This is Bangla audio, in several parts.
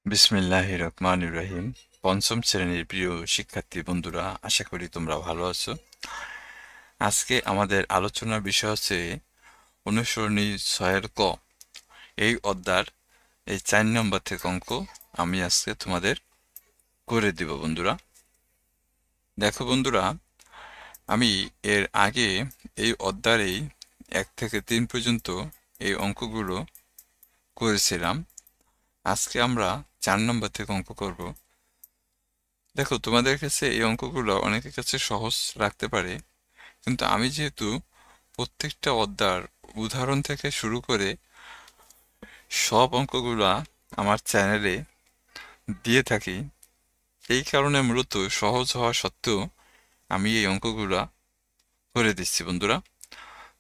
বিসমিল্লাহির রহমানির রহিম। পঞ্চম শ্রেণীর প্রিয় শিক্ষার্থী বন্ধুরা, আশা করি তোমরা ভালো আছো। আজকে আমাদের আলোচনার বিষয় হচ্ছে অনুসরণী 6-এর ক। এই অধ্যায়ের এই 4 নম্বর থেকে অঙ্ক আমি আজকে তোমাদের করে দিব বন্ধুরা। দেখো বন্ধুরা, আমি এর আগে এই অধ্যায়েই 1 থেকে 3 পর্যন্ত এই অঙ্কগুলো করেছিলাম। আজকে আমরা 4 নম্বর থেকে অঙ্ক করব। দেখো, তোমাদের কাছে এই অঙ্কগুলো অনেকের কাছে সহজ লাগতে পারে, কিন্তু আমি যেহেতু প্রত্যেকটা অধ্যায়ের উদাহরণ থেকে শুরু করে সব অঙ্কগুলা আমার চ্যানেলে দিয়ে থাকি, এই কারণে মূলত সহজ হওয়া সত্ত্বেও আমি এই অঙ্কগুলা করে দিচ্ছি বন্ধুরা।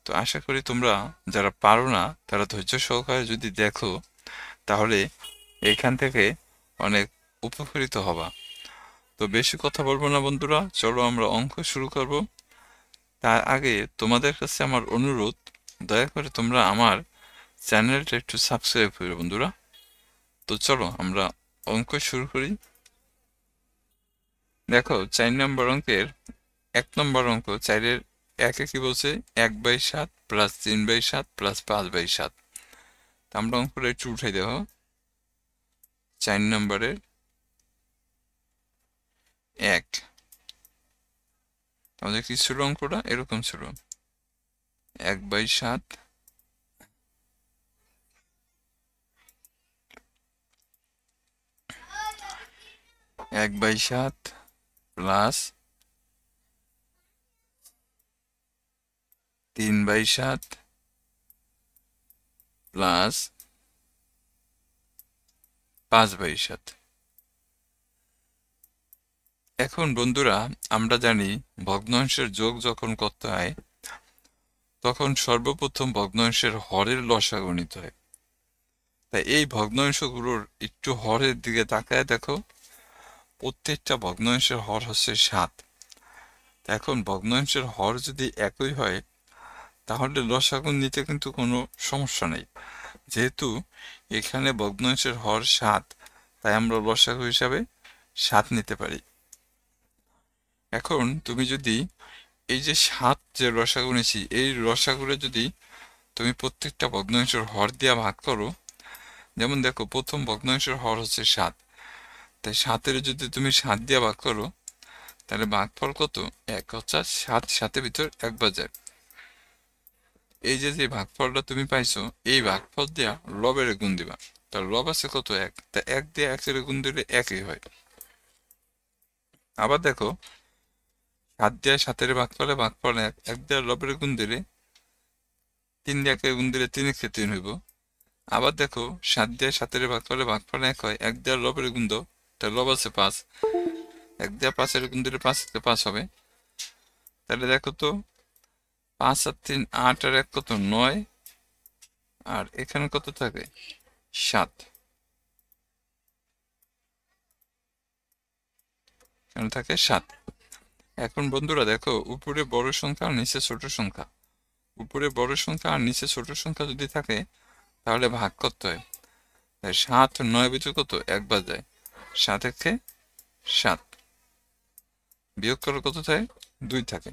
তো আশা করি তোমরা যারা পারো না তারা ধৈর্য সহকারে যদি দেখো, তাহলে এইখান থেকে অনেক উপকৃত হবা। তো বেশি কথা বলবো না বন্ধুরা, চলো আমরা অঙ্ক শুরু করব। তার আগে তোমাদের কাছে আমার অনুরোধ, দয়া করে তোমরা আমার চ্যানেলটা একটু সাবস্ক্রাইব করো বন্ধুরা। তো চলো আমরা অঙ্ক শুরু করি। দেখো, 4 নম্বর অঙ্কের 1 নম্বর অঙ্ক, 4-এর 1-এ কি বলছে? 1/7 প্লাস 3/7 প্লাস 5/7। আমরা অঙ্কটা একটু উঠাই দেখো। 4 নম্বরের 1 আমাদের কি ছিল? অঙ্কটা এরকম ছিল, 1/7 প্লাস 3/7 প্লাস 5/7। এখন বন্ধুরা, আমরা জানি ভগ্নাংশের যোগ যখন করতে হয় তখন সর্বপ্রথম ভগ্নাংশের হরের লসাগু নিতে হয়। তাই এই ভগ্নাংশগুলোর একটু হরের দিকে তাকায় দেখো, প্রত্যেকটা ভগ্নাংশের হর হচ্ছে 7। এখন ভগ্নাংশের হর যদি একই হয় তাহলে লসাগু নিতে কিন্তু কোনো সমস্যা নেই। যেহেতু এখানে ভগ্নাংশের হর 7, তাই আমরা লসাগু হিসাবে 7 নিতে পারি। এখন তুমি যদি এই যে 7 যে লসাগু নিয়েছি, এই লসাগুরে যদি তুমি প্রত্যেকটা ভগ্নাংশের হর দিয়ে ভাগ করো, যেমন দেখো প্রথম ভগ্নাংশের হর হচ্ছে 7, তাই 7-এর যদি তুমি 7 দিয়ে ভাগ করো তাহলে ভাগফল কত? 1, অর্থাৎ 7 7-এর ভিতর 1 বাজার। এই যে যে ভাগফলটা তুমি পাইছো, এই ভাগফল দিয়া লবের গুণ দিবা। তার লব আছে কত? 1, তা 1 দিয়ে 1-এর গুণ দিলে 1-ই হয়। আবার দেখো, 7 দিয়ে 7-এর ভাগফলে ভাগফল 1, 1 দিয়ে লবের গুণ দিলে 3 দিয়ে 1-এর গুণ দিলে 3 × 3 হইব। আবার দেখো, 7 দিয়ে 7-এর ভাগফলে ভাগফল 1 হয়, 1 দিয়ে লবের গুণ দাও, তার লব আছে 5, 1 দিয়ে 5-এর গুণ দিলে 5 থেকে 5 হবে। তাহলে দেখো তো, 5 আর 3 8 আর 1 কত? 9, আর এখানে কত থাকে? 7। এখানে থাকে 7। এখন বন্ধুরা দেখো, উপরে বড় সংখ্যা আর নিচে ছোট সংখ্যা, উপরে বড় সংখ্যা আর নিচে ছোট সংখ্যা যদি থাকে তাহলে ভাগ করতে হয়। তাই 7 9 ভিতর কত? 1 বাদ যায়, 7 একে 7, বিয়োগ করলে কত থাকে? 2 থাকে।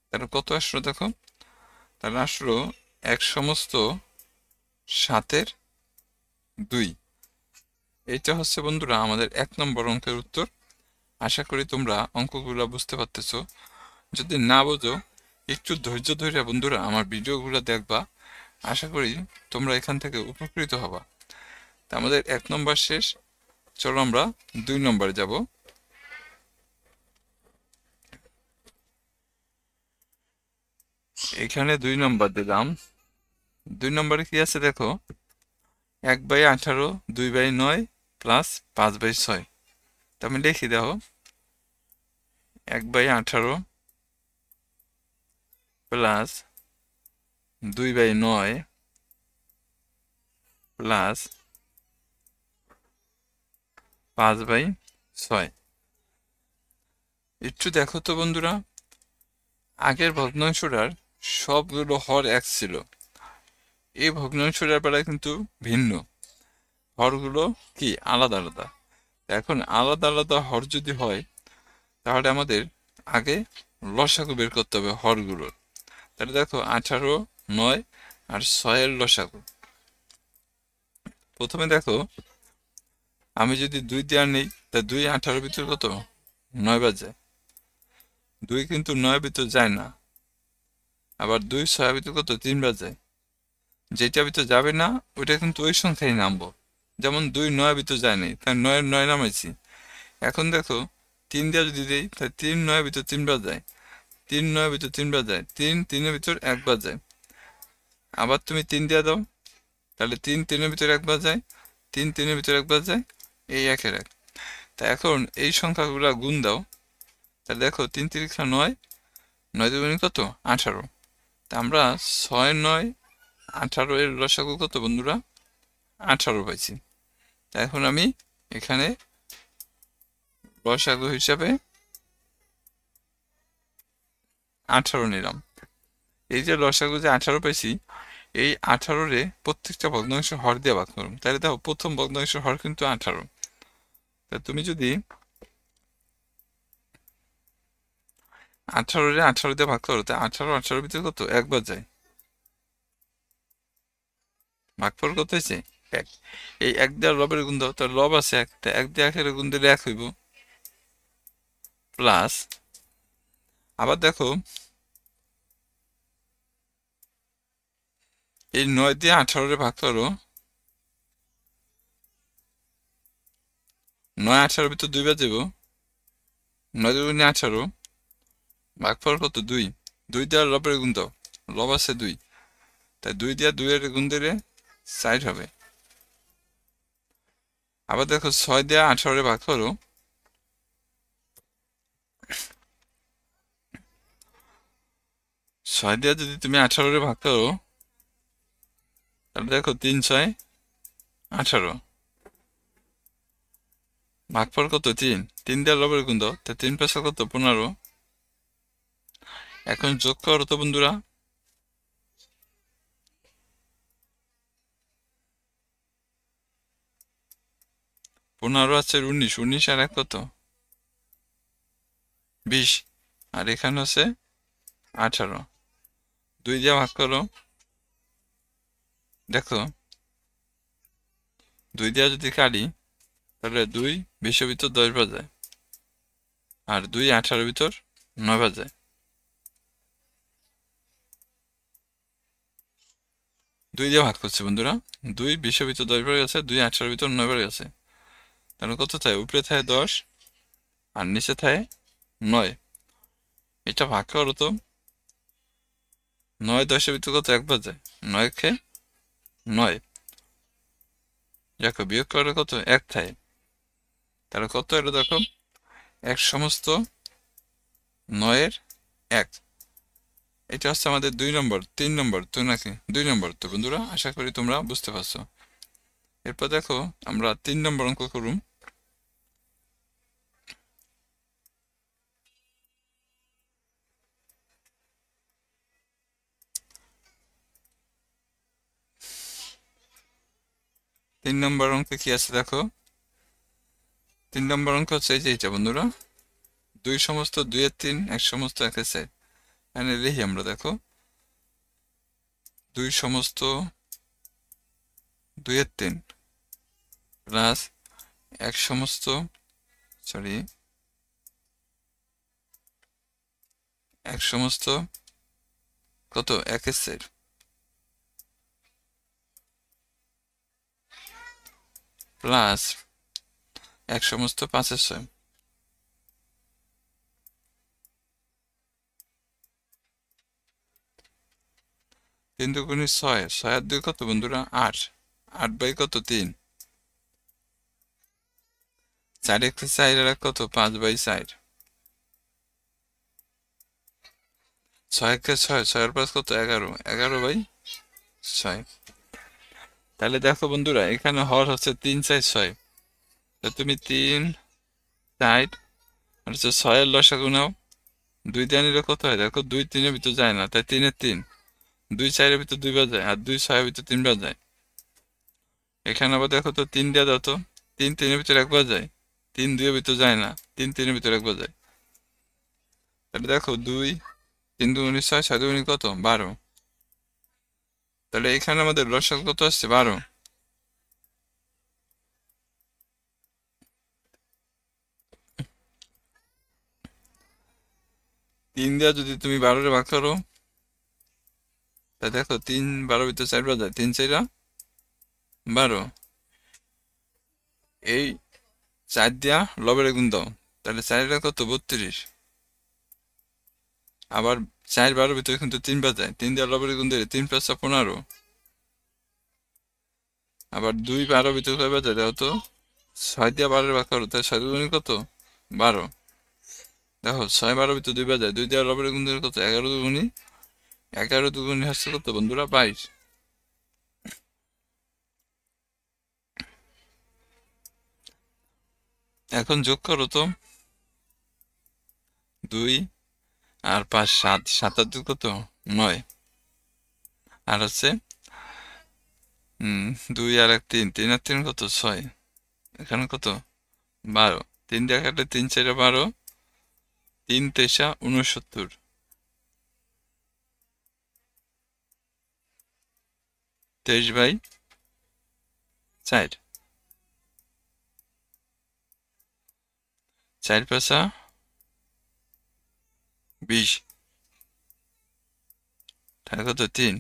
তাহলে কত আসলো দেখো? তাহলে আসলো 1 সমস্ত 7-এর 2। এইটা হচ্ছে বন্ধুরা আমাদের 1 নম্বর অঙ্কের উত্তর। আশা করি তোমরা অঙ্কগুলো বুঝতে পারতেছো। যদি না বোঝো, একটু ধৈর্য ধরে বন্ধুরা আমার ভিডিওগুলো দেখবা, আশা করি তোমরা এখান থেকে উপকৃত হবা। তা আমাদের 1 নম্বর শেষ, চলো আমরা 2 নম্বরে যাব। এখানে 2 নম্বর দিলাম। 2 নম্বরে কি আছে দেখো? 1/18 2/9 প্লাস 5/6। তা আমি লিখি দেখো, 1/18 প্লাস 2/9 প্লাস 5/6। একটু দেখো তো বন্ধুরা, আগের ভগ্নাংশটার সবগুলো হর 1 ছিল, এই ভগ্নাংশটার বেলায় কিন্তু ভিন্ন। হরগুলো কি আলাদা আলাদা। এখন আলাদা আলাদা হর যদি হয় তাহলে আমাদের আগে লসাগু বের করতে হবে হরগুলোর। তাহলে দেখো 18, 9 আর 6-এর লসাগু। প্রথমে দেখো আমি যদি 2 দেওয়ার নেই তা 2 18-এর ভিতর কত 9 বার যায়। 2 কিন্তু 9-এর ভিতর যায় না। আবার 2 6-এর ভিতর কত 3 বার যায়। যেটা ভিতর যাবে না ওইটা কিন্তু ওই সংখ্যায় নামবো। যেমন 2 9-এর ভিতর যায় নাই, তাই 9-এর 9 নামাইছি। এখন দেখো 3 দেওয়া যদি দেই তাহলে 3 9-এর ভিতর 3 বার যায়। 3 9-এর ভিতর 3 বার যায়। 3 3-এর ভিতর 1 বার যায়। আবার তুমি 3 দিয়ে দাও, তাহলে 3 3-এর ভিতর 1 বার যায়। 3 3-এর ভিতর 1 বার যায়। এই 1-এর 1। তা এখন এই সংখ্যাগুলো গুণ দাও। তাহলে দেখো 3 3 9, 9 দুগুণে কত 18। তা আমরা 6 9 18 এর লসাগু কত বন্ধুরা 18 পাইছি। তা এখন আমি এখানে লসাগু হিসাবে 18 নিলাম। এই যে লসাগু যে 18 পাইছি, এই 18-রে প্রত্যেকটা ভগ্নাংশ হর দিয়ে ভাগ করুন। তাহলে দেখো প্রথম ভগ্নাংশ হর কিন্তু 18। তা তুমি যদি 18-রে 18 দিয়ে ভাগ করো, তা 18 18-এর ভিতরে কত 1 বার যায়। ভাগফল কত হয়েছে 1। এই 1 দিয়ে লবের গুণ দাও, তার লব আছে 1, তা 1 দিয়ে 1-এর গুণ দিলে 1 হইব। প্লাস আবার দেখো এই 9 দিয়ে 18-রে ভাগ করো। 9 18-এর ভিতর 2 বার যাব। 9 দুগুণে 18, ভাগফল কত 2। 2 দিয়ে লবের গুণ দাও, লব আছে 2, তাই 2 দিয়ে 2-এর গুণ দিলে 4 হবে। আবার দেখো 6 দিয়ে 18-রে ভাগ করো। 6 দিয়ে যদি তুমি 18-রে ভাগ করো তাহলে দেখো 3 6 18, ভাগফল কত 3। 3 দিয়ে লবের গুণ দাও, তা 3 5 কত 15। এখন যোগ করো তো বন্ধুরা। 15 আছে 19, 19 আর 1 কত 20, আর এখানে আছে 18। 2 দিয়ে ভাগ করো। দেখো 2 দিয়ে যদি কাটি তাহলে 2 20-এর ভিতর 10 বার যায়, আর 2 18-এর ভিতর 9 বার যায়। 2 দিয়ে ভাগ করছে বন্ধুরা। 2 20-এর ভিতর 10 বার গেছে, 2 18-এর ভিতর 9 বার গেছে। তাহলে কত থাকে উপরে থাকে 10 আর নিচে থাকে 9। এটা ভাগ করো তো। 9 10-এর ভিতর কত 1 বার যায়। 9 কে 9, দেখো বিয়োগ করে কত 1 থাকে। তাহলে কত এটা দেখো 1 সমস্ত 9-এর 1। এটা হচ্ছে আমাদের 2 নম্বর। 3 নম্বর তো নাকি 2 নম্বর তো বন্ধুরা, আশা করি তোমরা বুঝতে পারছো। এরপর দেখো আমরা 3 নম্বর অঙ্ক করুম। তিন নম্বর অঙ্কে কি আছে দেখো। 3 নম্বর অঙ্ক হচ্ছে এই যে এটা বন্ধুরা, 2 সমস্ত 2-এর 3, 1 সমস্ত 1-এর 4। এখানে লিখি আমরা দেখো 2 সমস্ত 2-এর 3 প্লাস 1 সমস্ত 1 সমস্ত কত 1-এর 4 প্লাস 1 সমস্ত 5-এর 6। 3 দুগুণে 6, 6 আর 2 কত বন্ধুরা 8, 8 বাই কত 3, 4 1 4 আর 1 কত 5 বাই 4, 6 1 6, 6 আর 5 কত 11, 11 বাই 6। তাহলে দেখো বন্ধুরা এখানে হর হচ্ছে 3 4 6। তো তুমি 3 4 আর হচ্ছে 6-এর লসাগু নাও। 2 দিয়ে নিলে কত হয় দেখো, 2 3-এর ভিতর যায় না, তাই 3-এর 3। 2 4-এর ভিতর 2 বার যায়, আর 2 6-এর ভিতর 3 বার যায়। এখানে আবার দেখো তো 3 দিয়ে দাও তো। 3 3 এর ভিতরে একবার যায়, 3 2 এর ভিতরে যায় না, 3 3 এর ভিতরে একবার যায়। তাহলে দেখো 2 3 দুগুণে 6, 6 দুগুণে কত 12। তাহলে এখানে আমাদের লসাগু কত আসছে 12। 3 দিয়ে যদি তুমি 12 রে ভাগ করো, তা দেখো 3 12 ভিতরে 4 বার যায়, 3 4 12। এই 4 দিয়া লবের গুণ দাও, তাহলে 4 কত 32। আবার 4 12 ভিতরে কিন্তু 3 বার যায়, 3 দিয়া লবের গুণ দিলে 3 5 15। আবার 2 12 ভিতরে কয়বার যায় দেখো তো, 6 দিয়া 12 ভাগ করো, তাহলে 6 দুগুণে কত 12। দেখো 6 12 ভিতরে 2 বার যায়, 2 দিয়া লবের গুণ দিলে কত 11 দুগুণে, 11 দুগুণে হচ্ছে কত বন্ধুরা 22। এখন যোগ করো তো, 2 আর 5 7, 7 আর 2 কত 9। আর হচ্ছে 2 আর 1 3, 3 আর 3 কত 6। এখানে কত 12। 3 দিয়ে কাটলে 3 4 12, 3 3 69। 23/4, 4 5 20, তাহলে কত 3।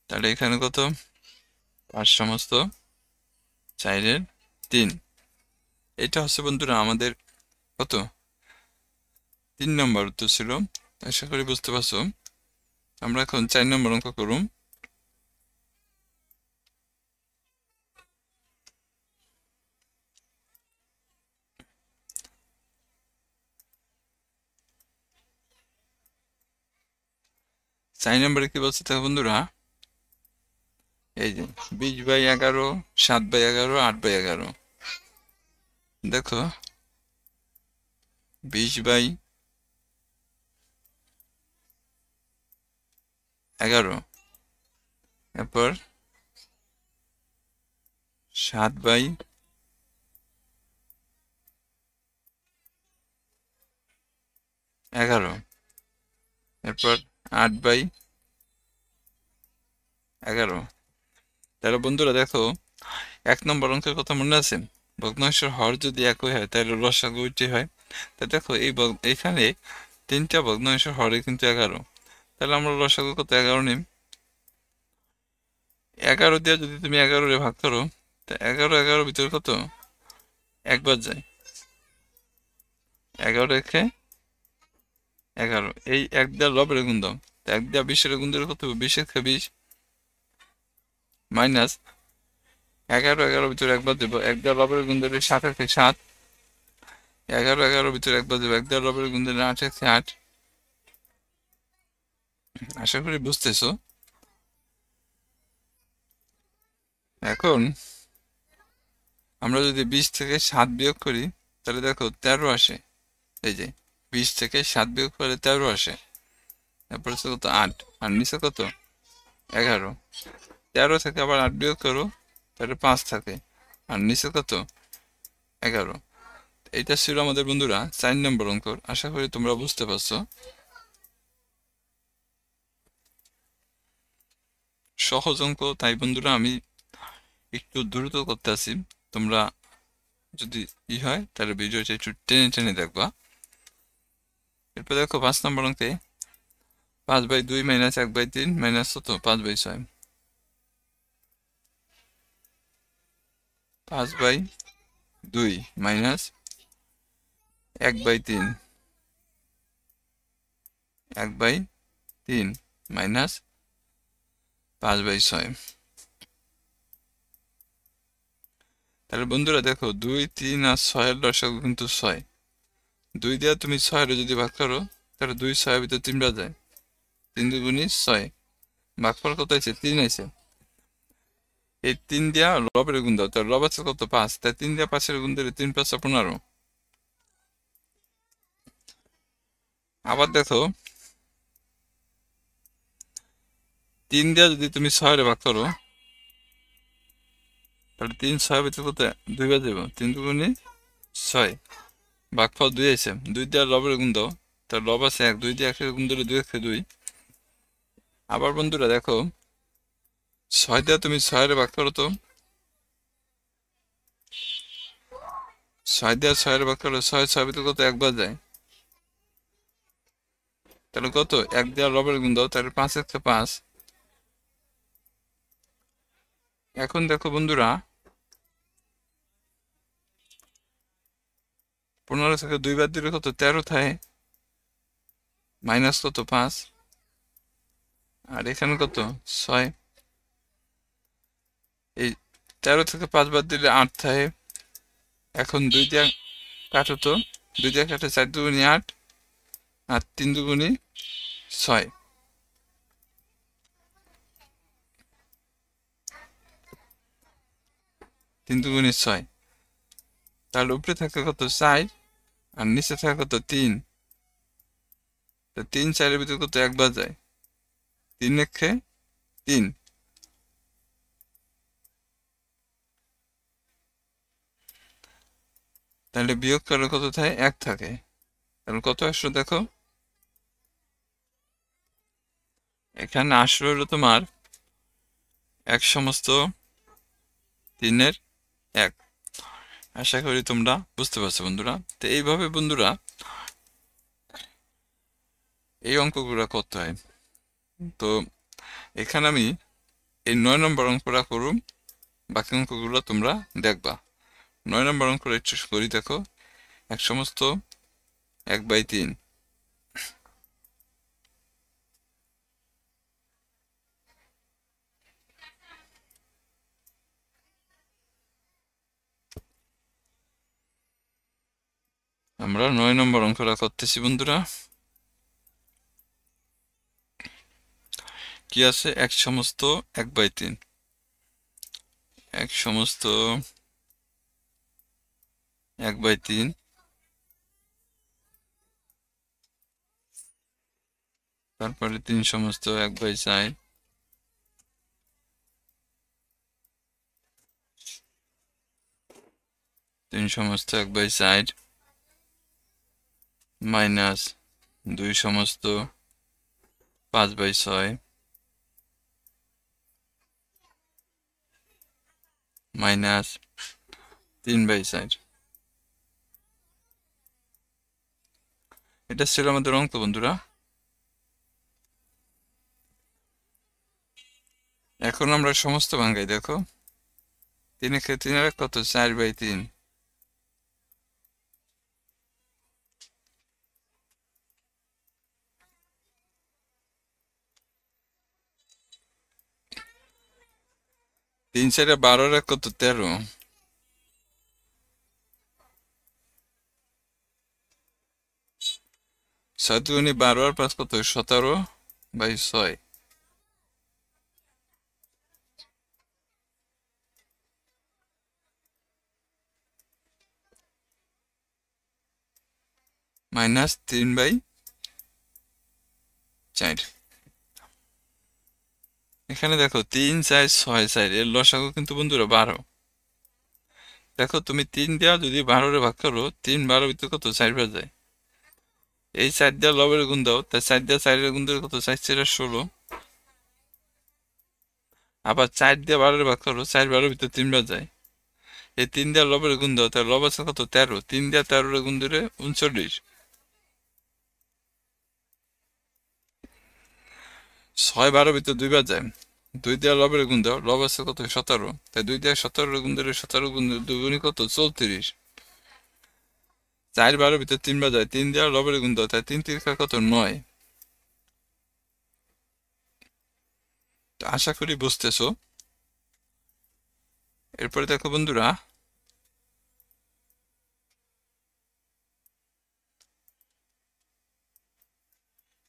তাহলে এখানে কত 5 সমস্ত 4 3। এটা হচ্ছে বন্ধুরা আমাদের কত 3 নম্বর উত্তর ছিল। আশা করি বুঝতে পারছো। আমরা এখন 4 নম্বর অঙ্ক করুম। 4 নম্বরে কি বলছে দেখো বন্ধুরা, এই যে 20/11, 7/11, 8/11। দেখো 20/11, এরপর 7/11, এরপর 8/11। তাহলে বন্ধুরা দেখো 1 নম্বর অঙ্কের কথা মনে আছে, ভগ্নাংশের হর যদি একই হয় তাহলে লসাগু উইটি হয়। তা দেখো এখানে 3টা ভগ্নাংশের হরে কিন্তু 11, তাহলে আমরা লসাগু কত 11 নিম। 11 দিয়ে যদি তুমি 11 রে ভাগ করো, তা 11 11 ভিতরে কত একবার যায়, 11 রেখে 11। এই 1 দিয়ে লবের গুণ দাও, 1 দিয়ে 20 গুণ দিলে কত 20 রেখে 20, মাইনাস 11 11 ভিতরে একবার দেবো, 1 দিয়ে লবের গুণ দিলে 7 রেখে 7। 11 11 ভিতরে একবার দেবো, 1 দিয়ে লবের গুণ দিলে 8 রেখে 8। আশা করি বুঝতেছো। এখন আমরা যদি 20 থেকে 7 বিয়োগ করি, তাহলে দেখো 13 আসে। এই যে 20 থেকে 7 বিয়োগ করলে 13 আসে। তারপর হচ্ছে কত 8, আর নিচে কত 11। 13 থেকে আবার 8 বিয়োগ করো, তাহলে 5 থাকে, আর নিচে কত 11। এইটা ছিল আমাদের বন্ধুরা 4 নম্বর অঙ্ক। আশা করি তোমরা বুঝতে পারছো। সহজ অঙ্ক, তাই বন্ধুরা আমি একটু দ্রুত করতে আসি। তোমরা যদি হয় তাহলে ভিডিওটা একটু টেনে টেনে দেখবা। এরপর দেখো 5 নম্বর অঙ্কে 5/2 মাইনাস 1/3 মাইনাস কত 5/6। 5/2 মাইনাস 1/3, 1/3 মাইনাস 5/6। তাহলে বন্ধুরা দেখো 2 3 আর 6 এর লসাগু কিন্তু 6। 2 দিয়ে তুমি 6 এর যদি ভাগ করো, তাহলে 2 6 এর ভিতরে 3 বার যায়, 3 দুগুণে 6। ভাগফল কত আছে 3 আছে। এই 3 দিয়া লবের গুণ দাও, তাহলে লব আছে কত 5, তাই 3 দিয়া 5 এর গুণ দিলে 3 5 15। আবার দেখো 3 দিয়ে যদি তুমি 6 ভাগ করো তাহলে 3 6 ভিতরে কত 2 বার দেব 3 দুগুণে 6 ভাগফল 2 আছে 2 দিয়ে লবের গুণ দাও তার লব আছে 1 2 দিয়ে 1 গুণ দিলে 2 1 2 আবার বন্ধুরা দেখো 6 দিয়ে তুমি 6 এর ভাগ করো তো 6 দিয়ে 6 এর ভাগ করলে 6 6 ভিতরে কত একবার যায় তাহলে কত 1 দিয়ে লবের গুণ দাও তাহলে 5 1 5 এখন দেখো বন্ধুরা 15 থেকে 2 বাদ দিলে কত 13 থাকে মাইনাস কত 5 আর এখানে কত 6 এই 13 থেকে 5 বাদ দিলে 8 থাকে এখন 2 দিয়ে কাটো তো 2 দিয়ে কাটে 4 দুগুণে 8 আর 3 দুগুণে 6 3 দুগুণে 6 তাহলে উপরে থাকে কত 4 আর নিচে থাকে কত 3 তো 3 4 এর ভিতরে কত একবার যায় 3 একে 3 তাহলে বিয়োগ করলে কত থাকে 1 থাকে তাহলে কত আসলো দেখো এখানে আসলো হলো তোমার 1 সমস্ত 3 এর 1 আশা করি তোমরা বুঝতে পারছো বন্ধুরা তো এইভাবে বন্ধুরা এই অঙ্কগুলো করতে হয় তো এখানে আমি এই 9 নম্বর অঙ্কটা করুম বাকি অঙ্কগুলো তোমরা দেখবা 9 নম্বর অঙ্কটা একটু করি দেখো 1 সমস্ত 1/3 আমরা 9 নম্বর অঙ্কটা করতেছি বন্ধুরা কি আছে 1 সমস্ত 1/3 1 সমস্ত 1/3 তারপরে 3 সমস্ত 1/4 3 সমস্ত 1/4 মাইনাস 2 সমস্ত 5/6 মাইনাস 3/4 এটা ছিল আমাদের অঙ্ক বন্ধুরা এখন আমরা সমস্ত ভাঙাই দেখো 3 একে 3 এর কত 4/3 3 4 12 এর কত 13 6 দুগুণে 12 আর 5 কত 17/6 মাইনাস 3/4 এখানে দেখো 3 4 6 4 এর লসাগু কিন্তু বন্ধুরা 12 দেখো তুমি 3 দেওয়া যদি 12 রে ভাগ করো 3 12 ভিতরে কত 4 বার যায় এই 4 দিয়ে লবের গুণ দাও তাই 4 দিয়ে 4 এর গুণ দিলে কত 4 4 16 আবার 4 দিয়ে 12 রে ভাগ করো 4 12 ভিতরে 3 বার যায় এই 3 দিয়ে লবের গুণ দাও তাই লব আছে কত 13 3 দিয়ে 13 রে গুণ দিলে 39 6 12 ভিতরে 2 বার যায় 2 দিয়ে লবের গুণ দাও লব আছে কত 17 তাই 2 দিয়ে 17 রে গুণ দিলে 17 গুণ 2 গুণে কত 34 4 12 ভিতরে 3 বার যায় 3 দিয়ে লবের গুণ দাও তাই 3 3 কত 9 তো আশা করি বুঝতেছো এরপরে দেখো বন্ধুরা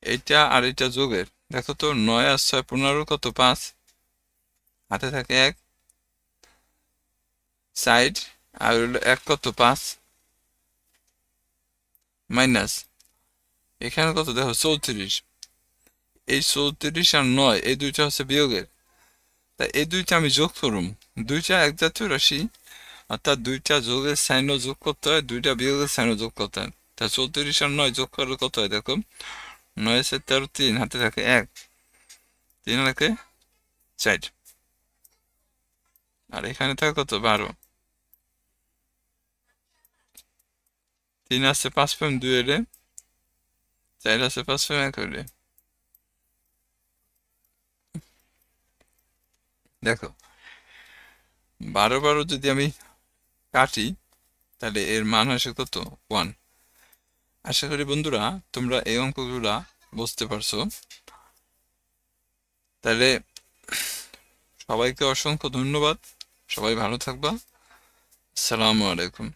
এইটা আর এটা যোগের দেখো তো 9 আর 6 15 কত 5 হাতে থাকে 1 সাইড আর হলো 1 কত 5 মাইনাস এখানে কত দেখো 34 এই 34 আর 9 এই দুইটা হচ্ছে বিয়োগের, তাই এই দুইটা আমি যোগ করুম। দুইটা এক জাতীয় রাশি, অর্থাৎ দুইটা যোগের সাইনও যোগ করতে হয়, দুইটা বিয়োগের সাইনও যোগ করতে হয়। তা 34 আর 9 যোগ করলে কত হয় দেখো, 9 আছে 13, 3 হাতে থাকে 1, 3 লাগে 4, আর এখানে থাকে কত 12, 3 আছে 5.2 এর, 4 আছে 5.1 এর। দেখো 12 12 যদি আমি কাটি তাহলে এর মান আসে কত 1। আশা করি বন্ধুরা তোমরা এই অঙ্কগুলা বুঝতে পারছো। তাহলে সবাইকে অসংখ্য ধন্যবাদ, সবাই ভালো থাকবা। আসসালামু আলাইকুম।